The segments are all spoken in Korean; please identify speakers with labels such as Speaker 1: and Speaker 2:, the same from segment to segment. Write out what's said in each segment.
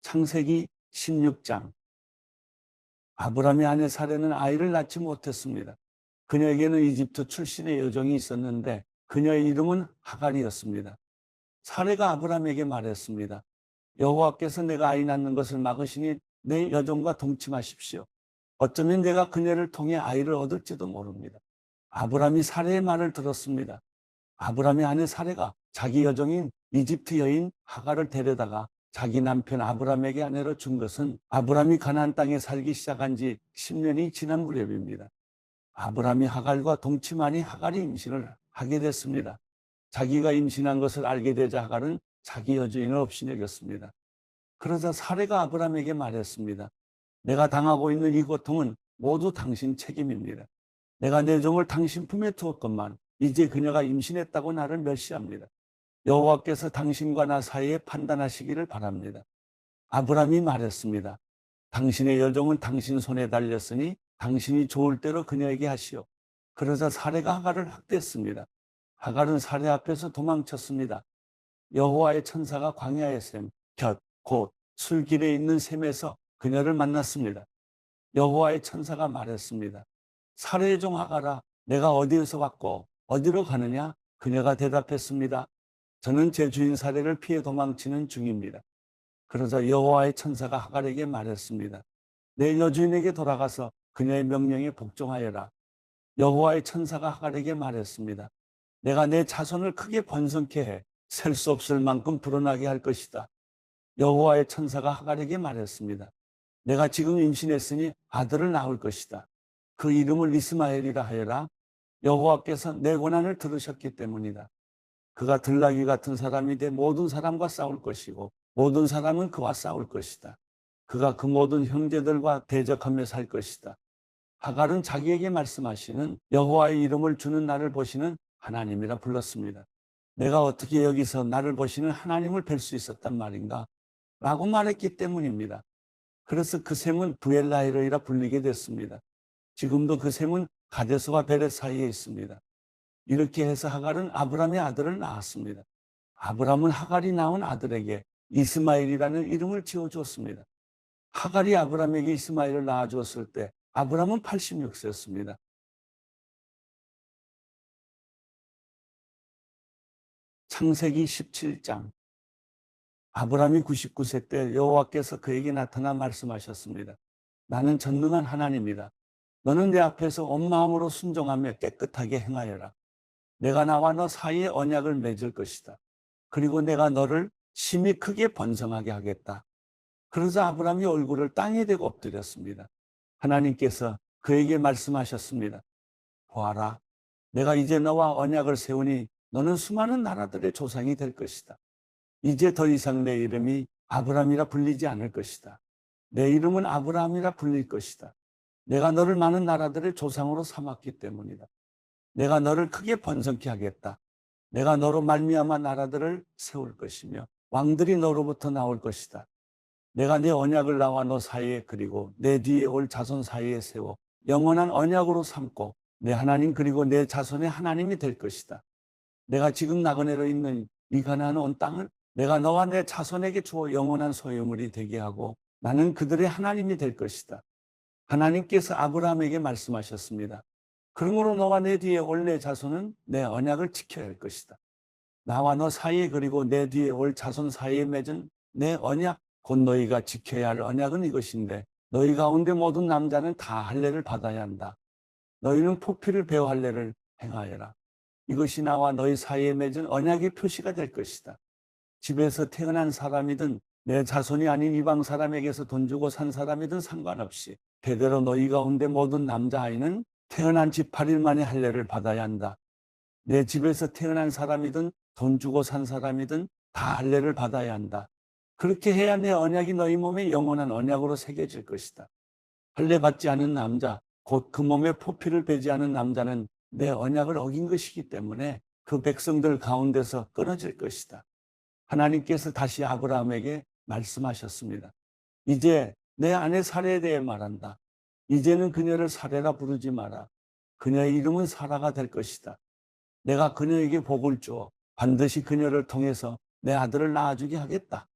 Speaker 1: 창세기 16장. 아브라함의 아내 사레는 아이를 낳지 못했습니다. 그녀에게는 이집트 출신의 여종이 있었는데 그녀의 이름은 하갈이었습니다. 사레가 아브라함에게 말했습니다. 여호와께서 내가 아이 낳는 것을 막으시니 내 여종과 동침하십시오. 어쩌면 내가 그녀를 통해 아이를 얻을지도 모릅니다. 아브라함이 사레의 말을 들었습니다. 아브라함의 아내 사레가 자기 여종인 이집트 여인 하갈을 데려다가 자기 남편 아브라함에게 아내로 준 것은 아브라함이 가나안 땅에 살기 시작한 지 10년이 지난 무렵입니다. 아브라함이 하갈과 동침하니 하갈이 임신을 하게 됐습니다. 자기가 임신한 것을 알게 되자 하갈은 자기 여종을 없이 여겼습니다. 그러자 사레가 아브라함에게 말했습니다. 내가 당하고 있는 이 고통은 모두 당신 책임입니다. 내가 내 종을 당신 품에 두었건만 이제 그녀가 임신했다고 나를 멸시합니다. 여호와께서 당신과 나 사이에 판단하시기를 바랍니다. 아브라함이 말했습니다. 당신의 여종은 당신 손에 달렸으니 당신이 좋을 대로 그녀에게 하시오. 그러자 사레가 하갈을 학대했습니다. 하갈은 사레 앞에서 도망쳤습니다. 여호와의 천사가 광야의 샘, 곧 술길에 있는 샘에서 그녀를 만났습니다. 여호와의 천사가 말했습니다. 사레의 종 하갈아, 내가 어디에서 왔고 어디로 가느냐? 그녀가 대답했습니다. 저는 제 주인 사레를 피해 도망치는 중입니다. 그러자 여호와의 천사가 하갈에게 말했습니다. 내 여주인에게 돌아가서 그녀의 명령에 복종하여라. 여호와의 천사가 하갈에게 말했습니다. 내가 내 자손을 크게 번성케 해 셀 수 없을 만큼 불어나게 할 것이다. 여호와의 천사가 하갈에게 말했습니다. 내가 지금 임신했으니 아들을 낳을 것이다. 그 이름을 이스마엘이라 하여라. 여호와께서 내 고난을 들으셨기 때문이다. 그가 들나귀 같은 사람이 돼 모든 사람과 싸울 것이고 모든 사람은 그와 싸울 것이다. 그가 그 모든 형제들과 대적하며 살 것이다. 하갈은 자기에게 말씀하시는 여호와의 이름을 주는 나를 보시는 하나님이라 불렀습니다. 내가 어떻게 여기서 나를 보시는 하나님을 뵐 수 있었단 말인가? 라고 말했기 때문입니다. 그래서 그 샘은 부엘라헬이라 불리게 됐습니다. 지금도 그 샘은 가데스와 베렛 사이에 있습니다. 이렇게 해서 하갈은 아브라함의 아들을 낳았습니다. 아브라함은 하갈이 낳은 아들에게 이스마엘이라는 이름을 지어주었습니다. 하갈이 아브라함에게 이스마엘을 낳아주었을 때 아브라함은 86세였습니다. 창세기 17장. 아브라함이 99세 때 여호와께서 그에게 나타나 말씀하셨습니다. 나는 전능한 하나님이다. 너는 내 앞에서 온 마음으로 순종하며 깨끗하게 행하여라. 내가 나와 너 사이에 언약을 맺을 것이다. 그리고 내가 너를 심히 크게 번성하게 하겠다. 그러자 아브라함이 얼굴을 땅에 대고 엎드렸습니다. 하나님께서 그에게 말씀하셨습니다. 보아라, 내가 이제 너와 언약을 세우니 너는 수많은 나라들의 조상이 될 것이다. 이제 더 이상 내 이름이 아브라함이라 불리지 않을 것이다. 내 이름은 아브라함이라 불릴 것이다. 내가 너를 많은 나라들의 조상으로 삼았기 때문이다. 내가 너를 크게 번성케 하겠다. 내가 너로 말미암아 나라들을 세울 것이며 왕들이 너로부터 나올 것이다. 내가 내 언약을 나와 너 사이에 그리고 내 뒤에 올 자손 사이에 세워 영원한 언약으로 삼고 내 하나님 그리고 내 자손의 하나님이 될 것이다. 내가 지금 나그네로 있는 이 가나안 온 땅을 내가 너와 내 자손에게 주어 영원한 소유물이 되게 하고 나는 그들의 하나님이 될 것이다. 하나님께서 아브라함에게 말씀하셨습니다. 그러므로 너와 내 뒤에 올 내 자손은 내 언약을 지켜야 할 것이다. 나와 너 사이에 그리고 내 뒤에 올 자손 사이에 맺은 내 언약, 곧 너희가 지켜야 할 언약은 이것인데 너희 가운데 모든 남자는 다 할례를 받아야 한다. 너희는 포피를 베어 할례를 행하여라. 이것이 나와 너희 사이에 맺은 언약의 표시가 될 것이다. 집에서 태어난 사람이든 내 자손이 아닌 이방 사람에게서 돈 주고 산 사람이든 상관없이 대대로 너희 가운데 모든 남자아이는 태어난 지 8일 만에 할례를 받아야 한다. 내 집에서 태어난 사람이든 돈 주고 산 사람이든 다 할례를 받아야 한다. 그렇게 해야 내 언약이 너희 몸에 영원한 언약으로 새겨질 것이다. 할례 받지 않은 남자, 곧 그 몸에 포피를 베지 않은 남자는 내 언약을 어긴 것이기 때문에 그 백성들 가운데서 끊어질 것이다. 하나님께서 다시 아브라함에게 말씀하셨습니다. 이제 내 아내 사레에 대해 말한다. 이제는 그녀를 사레라 부르지 마라. 그녀의 이름은 사라가 될 것이다. 내가 그녀에게 복을 주어 반드시 그녀를 통해서 내 아들을 낳아주게 하겠다.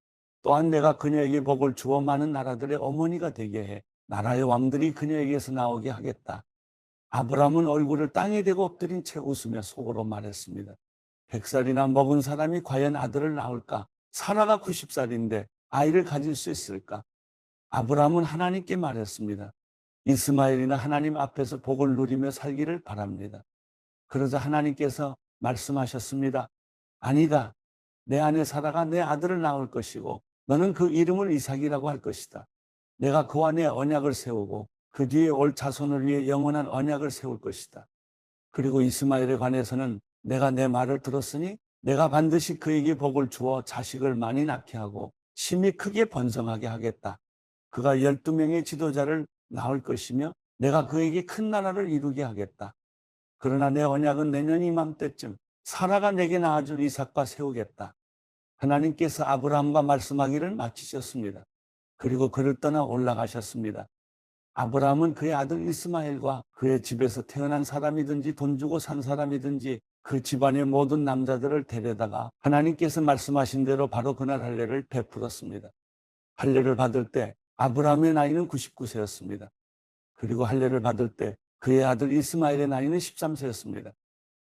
Speaker 1: 또한 내가 그녀에게 복을 주어 많은 나라들의 어머니가 되게 해 나라의 왕들이 그녀에게서 나오게 하겠다. 아브라함은 얼굴을 땅에 대고 엎드린 채 웃으며 속으로 말했습니다. 100살이나 먹은 사람이 과연 아들을 낳을까? 사라가 90살인데 아이를 가질 수 있을까? 아브라함은 하나님께 말했습니다. 이스마엘이나 하나님 앞에서 복을 누리며 살기를 바랍니다. 그러자 하나님께서 말씀하셨습니다. 아니다. 내 아내 사라가 내 아들을 낳을 것이고 너는 그 이름을 이삭이라고 할 것이다. 내가 그와 내 언약을 세우고 그 뒤에 올 자손을 위해 영원한 언약을 세울 것이다. 그리고 이스마엘에 관해서는 내가 내 말을 들었으니 내가 반드시 그에게 복을 주어 자식을 많이 낳게 하고 심히 크게 번성하게 하겠다. 그가 12명의 지도자를 낳을 것이며 내가 그에게 큰 나라를 이루게 하겠다. 그러나 내 언약은 내년 이맘때쯤 사라가 내게 낳아줄 이삭과 세우겠다. 하나님께서 아브라함과 말씀하기를 마치셨습니다. 그리고 그를 떠나 올라가셨습니다. 아브라함은 그의 아들 이스마엘과 그의 집에서 태어난 사람이든지 돈 주고 산 사람이든지 그 집안의 모든 남자들을 데려다가 하나님께서 말씀하신 대로 바로 그날 할례를 베풀었습니다. 할례를 받을 때 아브라함의 나이는 99세였습니다. 그리고 할례를 받을 때 그의 아들 이스마엘의 나이는 13세였습니다.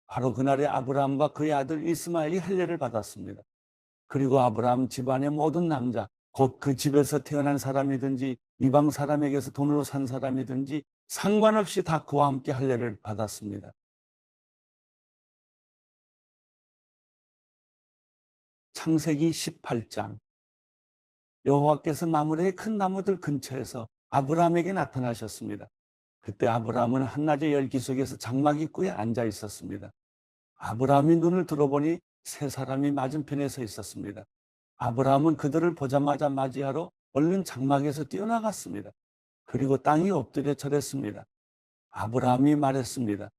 Speaker 1: 바로 그날에 아브라함과 그의 아들 이스마엘이 할례를 받았습니다. 그리고 아브라함 집안의 모든 남자, 곧 그 집에서 태어난 사람이든지 이방 사람에게서 돈으로 산 사람이든지 상관없이 다 그와 함께 할례를 받았습니다. 창세기 18장. 여호와께서 마므레의 큰 나무들 근처에서 아브라함에게 나타나셨습니다. 그때 아브라함은 한낮의 열기 속에서 장막 입구에 앉아 있었습니다. 아브라함이 눈을 들어보니 세 사람이 맞은편에 서 있었습니다. 아브라함은 그들을 보자마자 맞이하러 얼른 장막에서 뛰어나갔습니다. 그리고 땅이 엎드려 절했습니다. 아브라함이 말했습니다.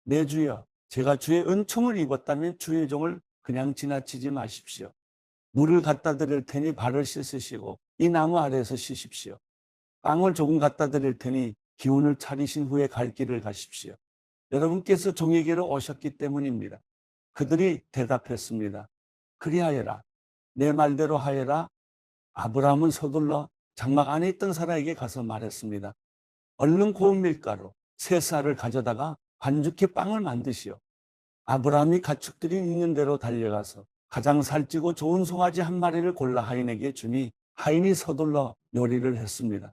Speaker 1: 내 주여, 제가 주의 은총을 입었다면 주의 종을 그냥 지나치지 마십시오. 물을 갖다 드릴 테니 발을 씻으시고 이 나무 아래에서 쉬십시오. 빵을 조금 갖다 드릴 테니 기운을 차리신 후에 갈 길을 가십시오. 여러분께서 종에게로 오셨기 때문입니다. 그들이 대답했습니다. 그리하여라. 내 말대로 하여라. 아브라함은 서둘러 장막 안에 있던 사람에게 가서 말했습니다. 얼른 고운 밀가루 3쌀을 가져다가 반죽해 빵을 만드시오. 아브라함이 가축들이 있는 대로 달려가서 가장 살찌고 좋은 송아지 한 마리를 골라 하인에게 주니 하인이 서둘러 요리를 했습니다.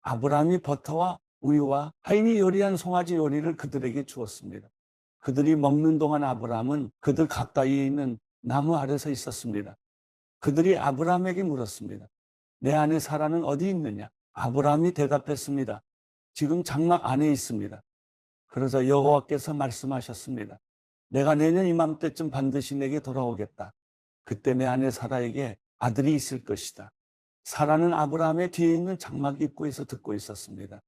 Speaker 1: 아브라함이 버터와 우유와 하인이 요리한 송아지 요리를 그들에게 주었습니다. 그들이 먹는 동안 아브라함은 그들 가까이에 있는 나무 아래서 있었습니다. 그들이 아브라함에게 물었습니다. 내 아내 사라는 어디 있느냐? 아브라함이 대답했습니다. 지금 장막 안에 있습니다. 그러자 여호와께서 말씀하셨습니다. 내가 내년 이맘때쯤 반드시 내게 돌아오겠다. 그때 내 아내 사라에게 아들이 있을 것이다. 사라는 아브라함의 뒤에 있는 장막 입구에서 듣고 있었습니다.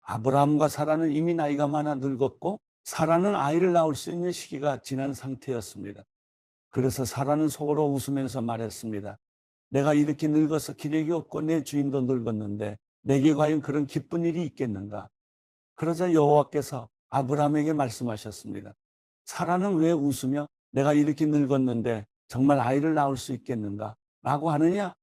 Speaker 1: 아브라함과 사라는 이미 나이가 많아 늙었고 사라는 아이를 낳을 수 있는 시기가 지난 상태였습니다. 그래서 사라는 속으로 웃으면서 말했습니다. 내가 이렇게 늙어서 기력이 없고 내 주인도 늙었는데 내게 과연 그런 기쁜 일이 있겠는가? 그러자 여호와께서 아브라함에게 말씀하셨습니다. 사라는 왜 웃으며 내가 이렇게 늙었는데 정말 아이를 낳을 수 있겠는가? 라고 하느냐?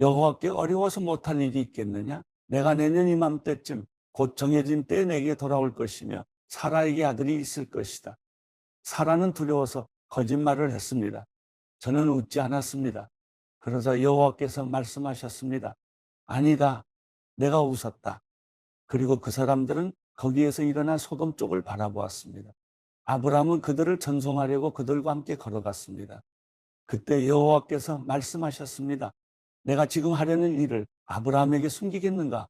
Speaker 1: 여호와께 어려워서 못할 일이 있겠느냐? 내가 내년 이맘때쯤 곧 정해진 때에 내게 돌아올 것이며 사라에게 아들이 있을 것이다. 사라는 두려워서 거짓말을 했습니다. 저는 웃지 않았습니다. 그러자 여호와께서 말씀하셨습니다. 아니다. 내가 웃었다. 그리고 그 사람들은 거기에서 일어나 소돔 쪽을 바라보았습니다. 아브라함은 그들을 전송하려고 그들과 함께 걸어갔습니다. 그때 여호와께서 말씀하셨습니다. 내가 지금 하려는 일을 아브라함에게 숨기겠는가?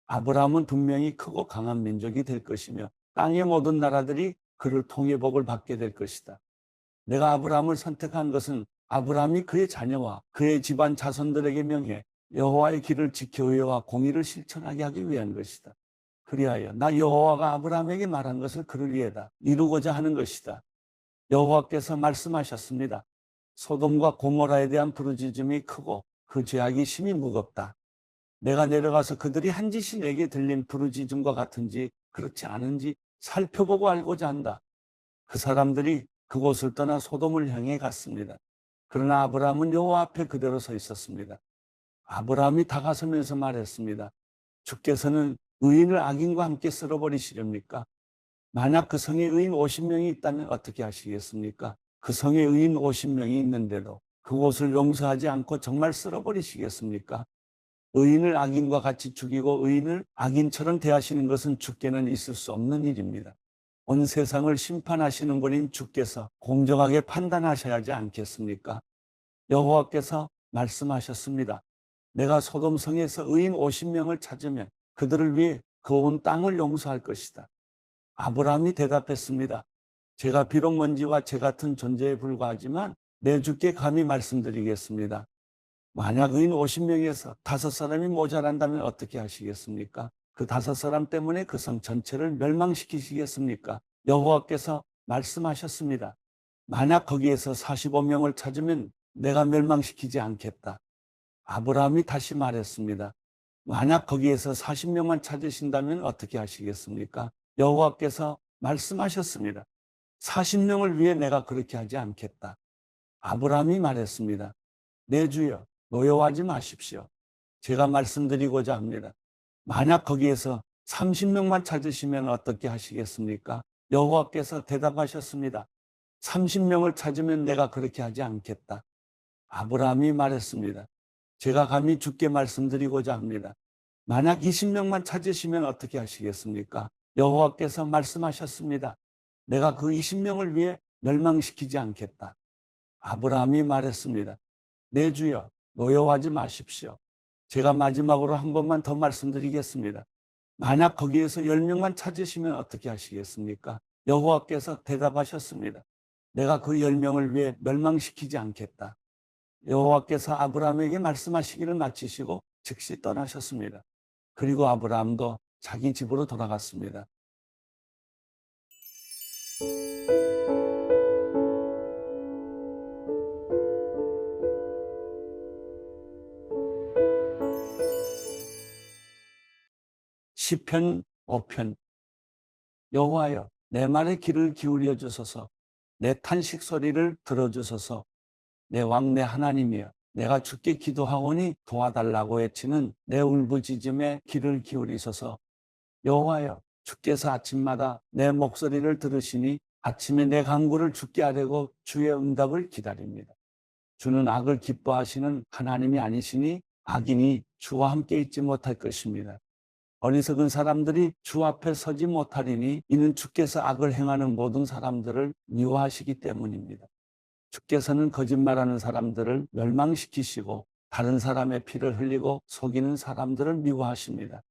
Speaker 1: 아브라함은 분명히 크고 강한 민족이 될 것이며 땅의 모든 나라들이 그를 통해 복을 받게 될 것이다. 내가 아브라함을 선택한 것은 아브라함이 그의 자녀와 그의 집안 자손들에게 명해 여호와의 길을 지켜 의와 공의를 실천하게 하기 위한 것이다. 그리하여 나 여호와가 아브라함에게 말한 것을 그를 위해다 이루고자 하는 것이다. 여호와께서 말씀하셨습니다. 소돔과 고모라에 대한 부르짖음이 크고 그 죄악이 심히 무겁다. 내가 내려가서 그들이 한 짓이 내게 들린 부르짖음과 같은지 그렇지 않은지 살펴보고 알고자 한다. 그 사람들이 그곳을 떠나 소돔을 향해 갔습니다. 그러나 아브라함은 여호와 앞에 그대로 서 있었습니다. 아브라함이 다가서면서 말했습니다. 주께서는 의인을 악인과 함께 쓸어버리시렵니까? 만약 그 성에 의인 50명이 있다면 어떻게 하시겠습니까? 그 성에 의인 50명이 있는데도 그곳을 용서하지 않고 정말 쓸어버리시겠습니까? 의인을 악인과 같이 죽이고 의인을 악인처럼 대하시는 것은 주께는 있을 수 없는 일입니다. 온 세상을 심판하시는 분인 주께서 공정하게 판단하셔야 하지 않겠습니까? 여호와께서 말씀하셨습니다. 내가 소돔 성에서 의인 50명을 찾으면 그들을 위해 그 온 땅을 용서할 것이다. 아브라함이 대답했습니다. 제가 비록 먼지와 재 같은 존재에 불과하지만 내 주께 감히 말씀드리겠습니다. 만약 의인 50명에서 5사람이 모자란다면 어떻게 하시겠습니까? 그 5사람 때문에 그 성 전체를 멸망시키시겠습니까? 여호와께서 말씀하셨습니다. 만약 거기에서 45명을 찾으면 내가 멸망시키지 않겠다. 아브라함이 다시 말했습니다. 만약 거기에서 40명만 찾으신다면 어떻게 하시겠습니까? 여호와께서 말씀하셨습니다. 40명을 위해 내가 그렇게 하지 않겠다. 아브라함이 말했습니다. 내 주여, 노여워하지 마십시오. 제가 말씀드리고자 합니다. 만약 거기에서 30명만 찾으시면 어떻게 하시겠습니까? 여호와께서 대답하셨습니다. 30명을 찾으면 내가 그렇게 하지 않겠다. 아브라함이 말했습니다. 제가 감히 주께 말씀드리고자 합니다. 만약 20명만 찾으시면 어떻게 하시겠습니까? 여호와께서 말씀하셨습니다. 내가 그 20명을 위해 멸망시키지 않겠다. 아브라함이 말했습니다. 내 주여, 노여워하지 마십시오. 제가 마지막으로 한 번만 더 말씀드리겠습니다. 만약 거기에서 10명만 찾으시면 어떻게 하시겠습니까? 여호와께서 대답하셨습니다. 내가 그 10명을 위해 멸망시키지 않겠다. 여호와께서 아브라함에게 말씀하시기를 마치시고 즉시 떠나셨습니다. 그리고 아브라함도 자기 집으로 돌아갔습니다. 시편 5편. 여호와여, 내 말에 귀를 기울여 주소서. 내 탄식 소리를 들어주소서. 내 왕 내 하나님이여, 내가 주께 기도하오니 도와달라고 외치는 내 울부짖음에 귀를 기울이소서. 여호와여, 주께서 아침마다 내 목소리를 들으시니 아침에 내 간구를 주께 아뢰고 주의 응답을 기다립니다. 주는 악을 기뻐하시는 하나님이 아니시니 악인이 주와 함께 있지 못할 것입니다. 어리석은 사람들이 주 앞에 서지 못하리니 이는 주께서 악을 행하는 모든 사람들을 미워하시기 때문입니다. 주께서는 거짓말하는 사람들을 멸망시키시고 다른 사람의 피를 흘리고 속이는 사람들을 미워하십니다.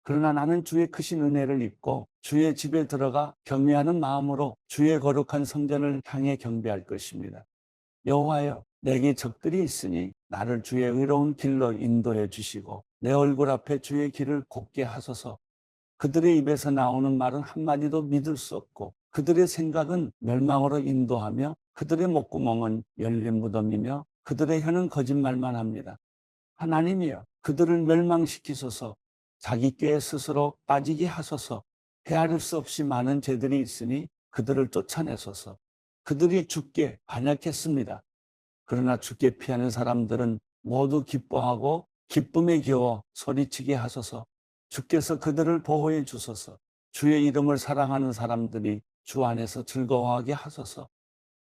Speaker 1: 그러나 나는 주의 크신 은혜를 입고 주의 집에 들어가 경외하는 마음으로 주의 거룩한 성전을 향해 경배할 것입니다. 여호와여, 내게 적들이 있으니 나를 주의 의로운 길로 인도해 주시고 내 얼굴 앞에 주의 길을 곱게 하소서. 그들의 입에서 나오는 말은 한마디도 믿을 수 없고 그들의 생각은 멸망으로 인도하며 그들의 목구멍은 열린 무덤이며 그들의 혀는 거짓말만 합니다. 하나님이여, 그들을 멸망시키소서. 자기 꾀에 스스로 빠지게 하소서. 헤아릴 수 없이 많은 죄들이 있으니 그들을 쫓아내소서. 그들이 주께 반역했습니다. 그러나 주께 피하는 사람들은 모두 기뻐하고 기쁨에 겨워 소리치게 하소서. 주께서 그들을 보호해 주소서. 주의 이름을 사랑하는 사람들이 주 안에서 즐거워하게 하소서.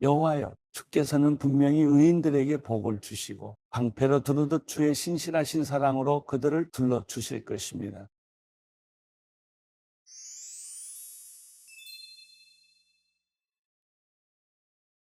Speaker 1: 여호와여, 주께서는 분명히 의인들에게 복을 주시고 방패로 두르듯 주의 신실하신 사랑으로 그들을 둘러주실 것입니다.